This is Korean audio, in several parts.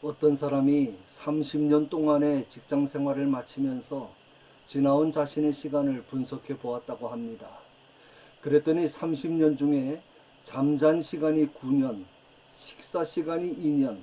어떤 사람이 30년 동안의 직장 생활을 마치면서 지나온 자신의 시간을 분석해 보았다고 합니다. 그랬더니 30년 중에 잠잔 시간이 9년, 식사 시간이 2년,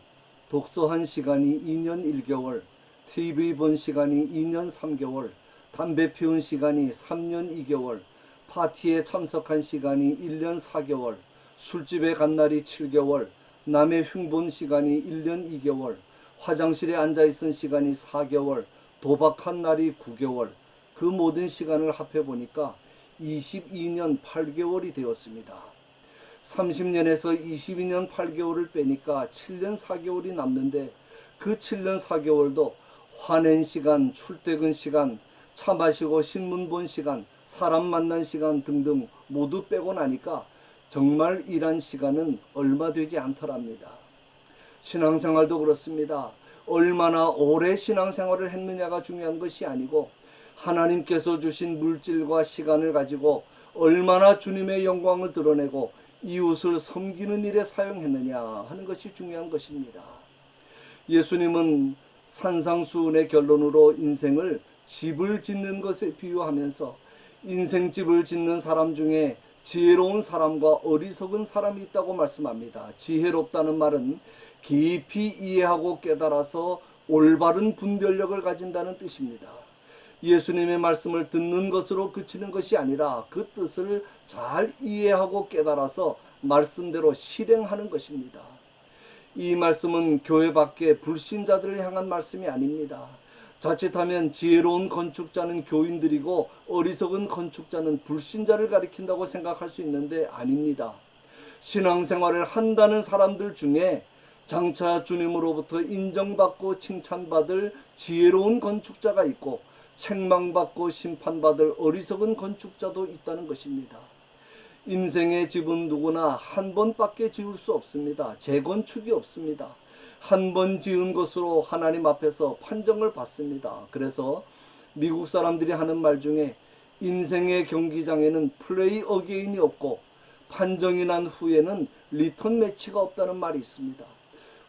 독서한 시간이 2년 1개월, TV 본 시간이 2년 3개월, 담배 피운 시간이 3년 2개월, 파티에 참석한 시간이 1년 4개월, 술집에 간 날이 7개월, 남의 흉본 시간이 1년 2개월, 화장실에 앉아있은 시간이 4개월, 도박한 날이 9개월, 그 모든 시간을 합해보니까 22년 8개월이 되었습니다. 30년에서 22년 8개월을 빼니까 7년 4개월이 남는데 그 7년 4개월도 화낸 시간, 출퇴근 시간, 차 마시고 신문 본 시간, 사람 만난 시간 등등 모두 빼고 나니까 정말 일한 시간은 얼마 되지 않더랍니다. 신앙생활도 그렇습니다. 얼마나 오래 신앙생활을 했느냐가 중요한 것이 아니고 하나님께서 주신 물질과 시간을 가지고 얼마나 주님의 영광을 드러내고 이웃을 섬기는 일에 사용했느냐 하는 것이 중요한 것입니다. 예수님은 산상수훈의 결론으로 인생을 집을 짓는 것에 비유하면서 인생집을 짓는 사람 중에 지혜로운 사람과 어리석은 사람이 있다고 말씀합니다. 지혜롭다는 말은 깊이 이해하고 깨달아서 올바른 분별력을 가진다는 뜻입니다. 예수님의 말씀을 듣는 것으로 그치는 것이 아니라 그 뜻을 잘 이해하고 깨달아서 말씀대로 실행하는 것입니다. 이 말씀은 교회 밖의 불신자들을 향한 말씀이 아닙니다. 자칫하면 지혜로운 건축자는 교인들이고 어리석은 건축자는 불신자를 가리킨다고 생각할 수 있는데 아닙니다. 신앙생활을 한다는 사람들 중에 장차 주님으로부터 인정받고 칭찬받을 지혜로운 건축자가 있고 책망받고 심판받을 어리석은 건축자도 있다는 것입니다. 인생의 집은 누구나 한 번밖에 지을 수 없습니다. 재건축이 없습니다. 한 번 지은 것으로 하나님 앞에서 판정을 받습니다. 그래서 미국 사람들이 하는 말 중에 인생의 경기장에는 플레이 어게인이 없고 판정이 난 후에는 리턴 매치가 없다는 말이 있습니다.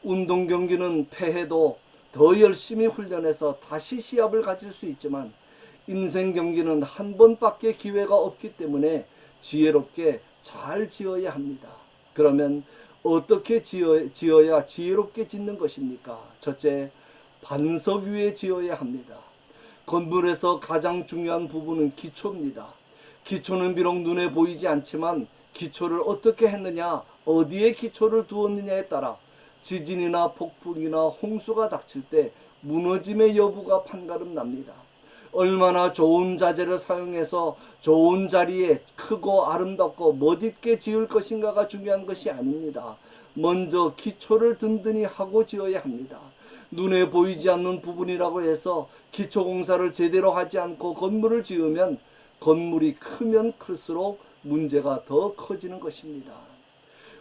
운동 경기는 패해도 더 열심히 훈련해서 다시 시합을 가질 수 있지만 인생 경기는 한 번밖에 기회가 없기 때문에 지혜롭게 잘 지어야 합니다. 그러면 어떻게 지어야 지혜롭게 짓는 것입니까? 첫째, 반석 위에 지어야 합니다. 건물에서 가장 중요한 부분은 기초입니다. 기초는 비록 눈에 보이지 않지만 기초를 어떻게 했느냐, 어디에 기초를 두었느냐에 따라 지진이나 폭풍이나 홍수가 닥칠 때 무너짐의 여부가 판가름 납니다. 얼마나 좋은 자재를 사용해서 좋은 자리에 크고 아름답고 멋있게 지을 것인가가 중요한 것이 아닙니다. 먼저 기초를 든든히 하고 지어야 합니다. 눈에 보이지 않는 부분이라고 해서 기초공사를 제대로 하지 않고 건물을 지으면 건물이 크면 클수록 문제가 더 커지는 것입니다.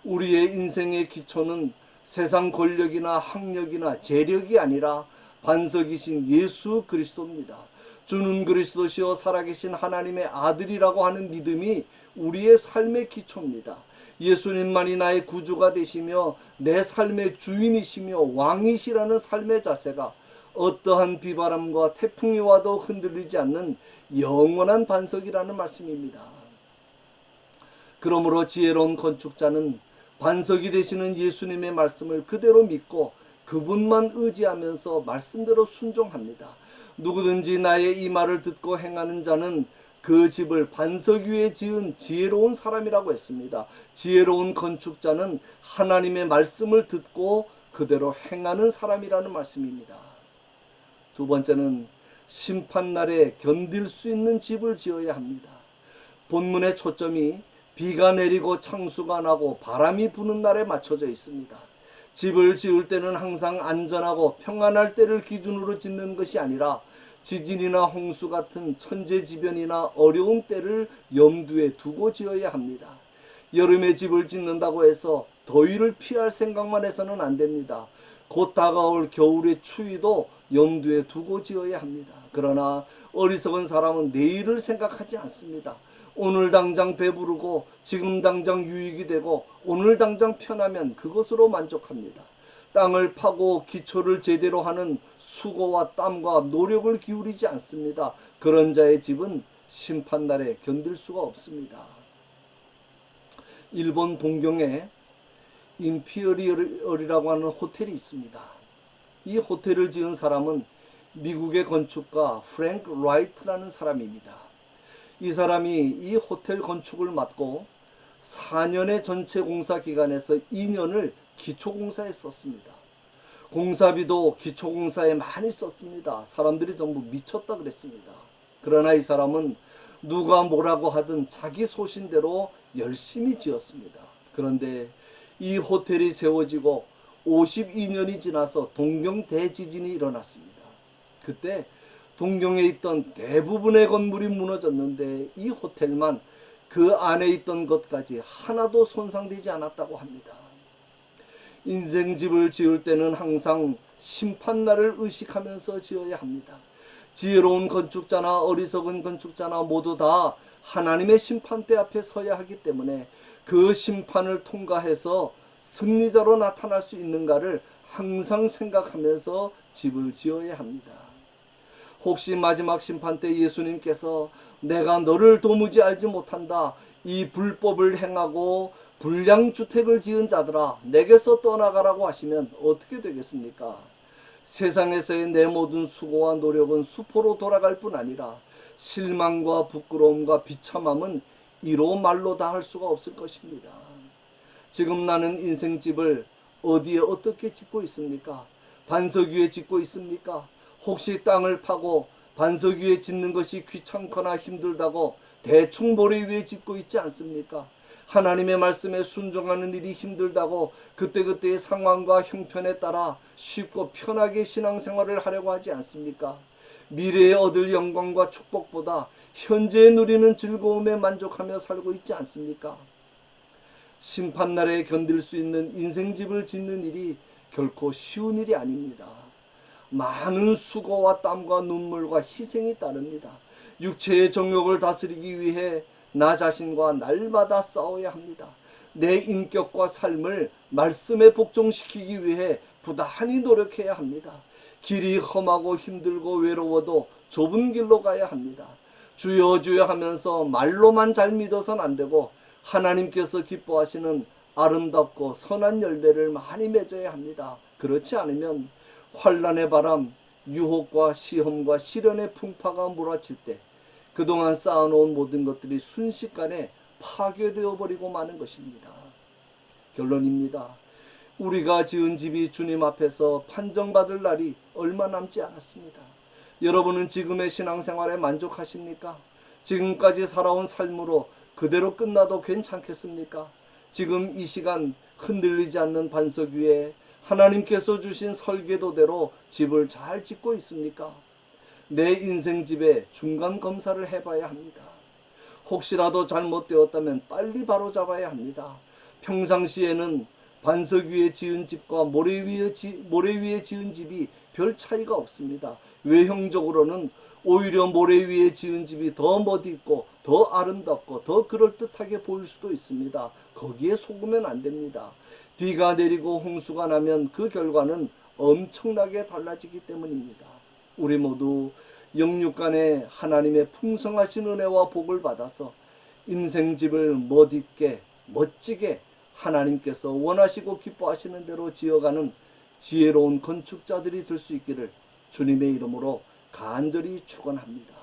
우리의 인생의 기초는 세상 권력이나 학력이나 재력이 아니라 반석이신 예수 그리스도입니다. 주는 그리스도시요 살아계신 하나님의 아들이라고 하는 믿음이 우리의 삶의 기초입니다. 예수님만이 나의 구주가 되시며 내 삶의 주인이시며 왕이시라는 삶의 자세가 어떠한 비바람과 태풍이 와도 흔들리지 않는 영원한 반석이라는 말씀입니다. 그러므로 지혜로운 건축자는 반석이 되시는 예수님의 말씀을 그대로 믿고 그분만 의지하면서 말씀대로 순종합니다. 누구든지 나의 이 말을 듣고 행하는 자는 그 집을 반석 위에 지은 지혜로운 사람이라고 했습니다. 지혜로운 건축자는 하나님의 말씀을 듣고 그대로 행하는 사람이라는 말씀입니다. 두 번째는 심판날에 견딜 수 있는 집을 지어야 합니다. 본문의 초점이 비가 내리고 창수가 나고 바람이 부는 날에 맞춰져 있습니다. 집을 지을 때는 항상 안전하고 평안할 때를 기준으로 짓는 것이 아니라 지진이나 홍수 같은 천재지변이나 어려운 때를 염두에 두고 지어야 합니다. 여름에 집을 짓는다고 해서 더위를 피할 생각만 해서는 안 됩니다. 곧 다가올 겨울의 추위도 염두에 두고 지어야 합니다. 그러나 어리석은 사람은 내일을 생각하지 않습니다. 오늘 당장 배부르고 지금 당장 유익이 되고 오늘 당장 편하면 그것으로 만족합니다. 땅을 파고 기초를 제대로 하는 수고와 땀과 노력을 기울이지 않습니다. 그런 자의 집은 심판날에 견딜 수가 없습니다. 일본 동경에 임피리얼이라고 하는 호텔이 있습니다. 이 호텔을 지은 사람은 미국의 건축가 프랭크 라이트라는 사람입니다. 이 사람이 이 호텔 건축을 맡고 4년의 전체 공사 기간에서 2년을 기초공사에 썼습니다. 공사비도 기초공사에 많이 썼습니다. 사람들이 전부 미쳤다 그랬습니다. 그러나 이 사람은 누가 뭐라고 하든 자기 소신대로 열심히 지었습니다. 그런데 이 호텔이 세워지고 52년이 지나서 동경 대지진이 일어났습니다. 그때 동경에 있던 대부분의 건물이 무너졌는데 이 호텔만 그 안에 있던 것까지 하나도 손상되지 않았다고 합니다. 인생집을 지을 때는 항상 심판날을 의식하면서 지어야 합니다. 지혜로운 건축자나 어리석은 건축자나 모두 다 하나님의 심판대 앞에 서야 하기 때문에 그 심판을 통과해서 승리자로 나타날 수 있는가를 항상 생각하면서 집을 지어야 합니다. 혹시 마지막 심판 때 예수님께서 내가 너를 도무지 알지 못한다, 이 불법을 행하고 불량주택을 지은 자들아 내게서 떠나가라고 하시면 어떻게 되겠습니까? 세상에서의 내 모든 수고와 노력은 수포로 돌아갈 뿐 아니라 실망과 부끄러움과 비참함은 이로 말로 다 할 수가 없을 것입니다. 지금 나는 인생집을 어디에 어떻게 짓고 있습니까? 반석 위에 짓고 있습니까? 혹시 땅을 파고 반석 위에 짓는 것이 귀찮거나 힘들다고 대충 모래 위에 짓고 있지 않습니까? 하나님의 말씀에 순종하는 일이 힘들다고 그때그때의 상황과 형편에 따라 쉽고 편하게 신앙생활을 하려고 하지 않습니까? 미래에 얻을 영광과 축복보다 현재에 누리는 즐거움에 만족하며 살고 있지 않습니까? 심판날에 견딜 수 있는 인생집을 짓는 일이 결코 쉬운 일이 아닙니다. 많은 수고와 땀과 눈물과 희생이 따릅니다. 육체의 정욕을 다스리기 위해 나 자신과 날마다 싸워야 합니다. 내 인격과 삶을 말씀에 복종시키기 위해 부단히 노력해야 합니다. 길이 험하고 힘들고 외로워도 좁은 길로 가야 합니다. 주여 주여 하면서 말로만 잘 믿어서는 안 되고 하나님께서 기뻐하시는 아름답고 선한 열매를 많이 맺어야 합니다. 그렇지 않으면 환난의 바람, 유혹과 시험과 시련의 풍파가 몰아칠 때 그동안 쌓아놓은 모든 것들이 순식간에 파괴되어 버리고 마는 것입니다. 결론입니다. 우리가 지은 집이 주님 앞에서 판정받을 날이 얼마 남지 않았습니다. 여러분은 지금의 신앙생활에 만족하십니까? 지금까지 살아온 삶으로 그대로 끝나도 괜찮겠습니까? 지금 이 시간 흔들리지 않는 반석 위에 하나님께서 주신 설계도대로 집을 잘 짓고 있습니까? 내 인생 집에 중간 검사를 해봐야 합니다. 혹시라도 잘못되었다면 빨리 바로잡아야 합니다. 평상시에는 반석 위에 지은 집과 모래 위에 지은 집이 별 차이가 없습니다. 외형적으로는 오히려 모래 위에 지은 집이 더 멋있고 더 아름답고 더 그럴듯하게 보일 수도 있습니다. 거기에 속으면 안 됩니다. 비가 내리고 홍수가 나면 그 결과는 엄청나게 달라지기 때문입니다. 우리 모두 영육간에 하나님의 풍성하신 은혜와 복을 받아서 인생집을 멋있게 멋지게 하나님께서 원하시고 기뻐하시는 대로 지어가는 지혜로운 건축자들이 될 수 있기를 주님의 이름으로 간절히 축원합니다.